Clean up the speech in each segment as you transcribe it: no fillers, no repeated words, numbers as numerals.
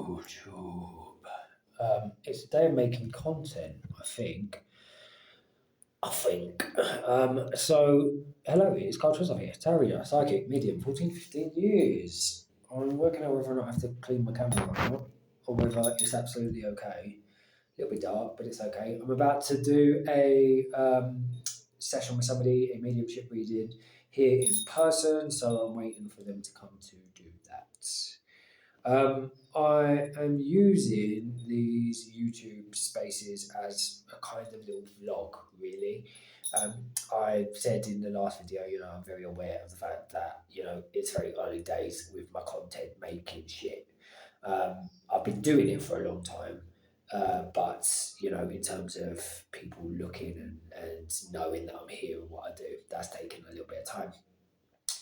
YouTube. It's a day of making content, I think. Hello, it's Carl Trizov here. Tarrier, psychic, medium, 14, 15 years. I'm working out whether or not I have to clean my camera or not, or whether it's absolutely okay. A little bit dark, but it's okay. I'm about to do a session with somebody, a mediumship reading here in person, so I'm waiting for them to come to do that. I am using these YouTube spaces as a kind of little vlog, really. I said in the last video, I'm very aware of the fact that, it's very early days with my content making shit. I've been doing it for a long time, but, in terms of people looking and knowing that I'm here and what I do, that's taken a little bit of time,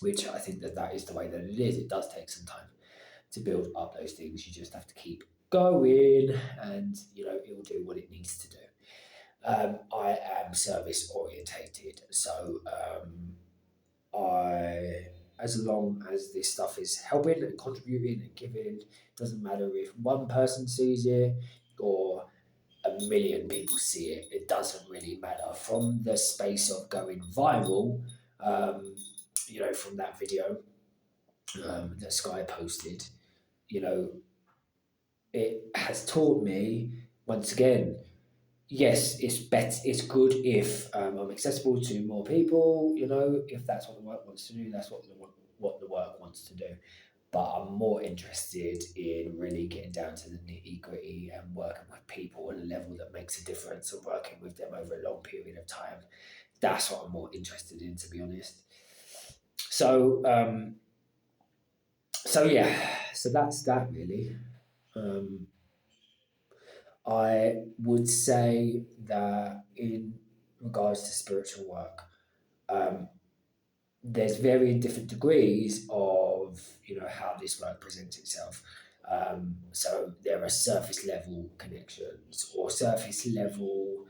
which I think that is the way that it is. It does take some time to build up those things. You just have to keep going, and it will do what it needs to do. I am service orientated, so as long as this stuff is helping and contributing and giving, doesn't matter if one person sees it or a million people see it. It doesn't really matter. From the space of going viral, from that video that Sky posted, it has taught me once again. Yes, it's good if I'm accessible to more people. If that's what the work wants to do, that's what the work wants to do. But I'm more interested in really getting down to the nitty gritty and working with people on a level that makes a difference and working with them over a long period of time. That's what I'm more interested in, to be honest. So, so that's that really. I would say that in regards to spiritual work, um, there's varying different degrees of how this work presents itself. So there are surface level connections or surface level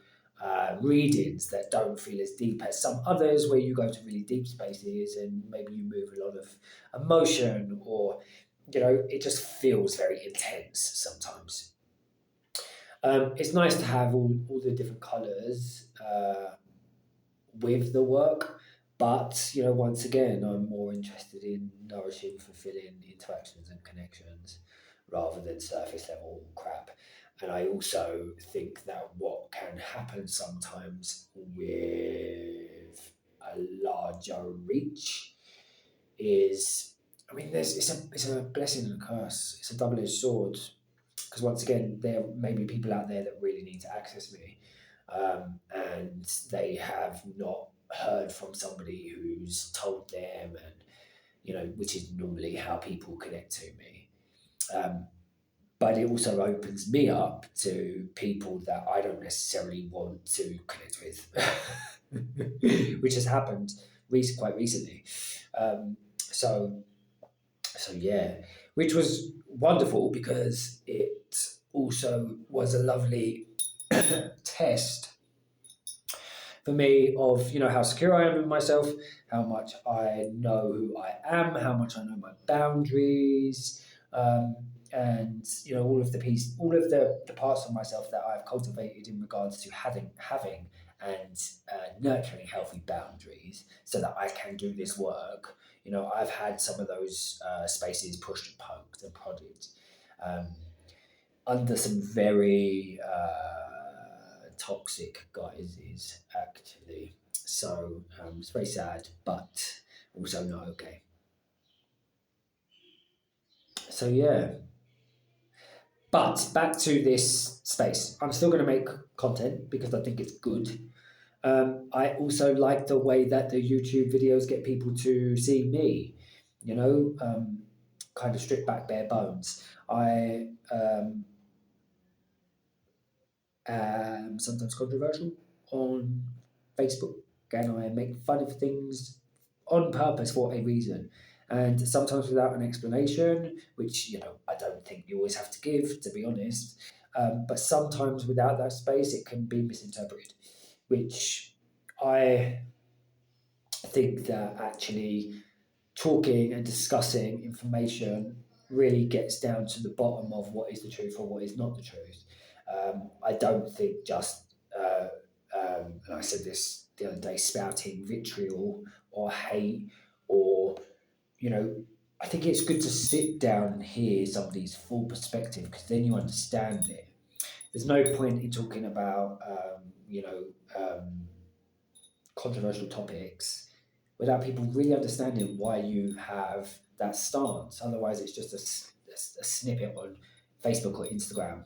readings that don't feel as deep as some others, where you go to really deep spaces and maybe you move a lot of emotion, or it just feels very intense sometimes. It's nice to have all the different colours with the work, but once again, I'm more interested in nourishing, fulfilling interactions and connections rather than surface level crap. And I also think that what can happen sometimes with a larger reach is, I mean, it's a blessing and a curse. It's a double-edged sword, because once again, there may be people out there that really need to access me, and they have not heard from somebody who's told them, and which is normally how people connect to me. But it also opens me up to people that I don't necessarily want to connect with, which has happened quite recently. So yeah, which was wonderful because it also was a lovely test for me of how secure I am in myself, how much I know who I am, how much I know my boundaries, and all of the parts of myself that I've cultivated in regards to having and nurturing healthy boundaries, so that I can do this work. I've had some of those spaces pushed and poked and prodded. Um, Under some very toxic guises, actually. So it's very sad, but also not okay. So yeah. But back to this space. I'm still going to make content because I think it's good. I also like the way that the YouTube videos get people to see me, kind of stripped back bare bones. I sometimes controversial on Facebook, and I make fun of things on purpose for a reason, and sometimes without an explanation, which I don't think you always have to give, to be honest. But sometimes without that space, it can be misinterpreted, which I think that actually talking and discussing information really gets down to the bottom of what is the truth or what is not the truth. I don't think just, and I said this the other day, spouting vitriol or hate or, you know, I think it's good to sit down and hear somebody's full perspective because then you understand it. There's no point in talking about, controversial topics without people really understanding why you have that stance. Otherwise, it's just a snippet on Facebook or Instagram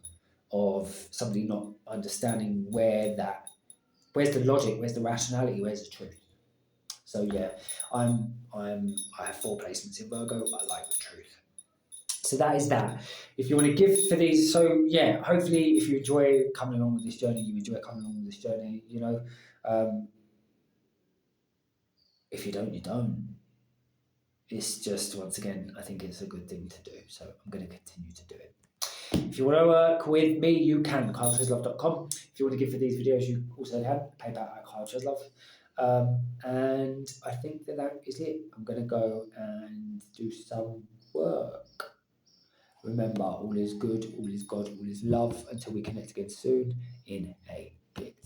of somebody not understanding where's the logic, where's the rationality, where's the truth. So yeah, I have four placements in Virgo. I like the truth. So that is that. If you want to give for these, so yeah, hopefully if you enjoy coming along with this journey, you enjoy coming along with this journey. Um, if you don't, you don't. It's just, once again, I think it's a good thing to do. So I'm going to continue to do it. If you want to work with me, you can, kyletreslove.com. If you want to give for these videos, you also can, PayPal at kyletreslove. And I think that is it. I'm going to go and do some work. Remember, all is good, all is God, all is love. Until we connect again soon, in a bit.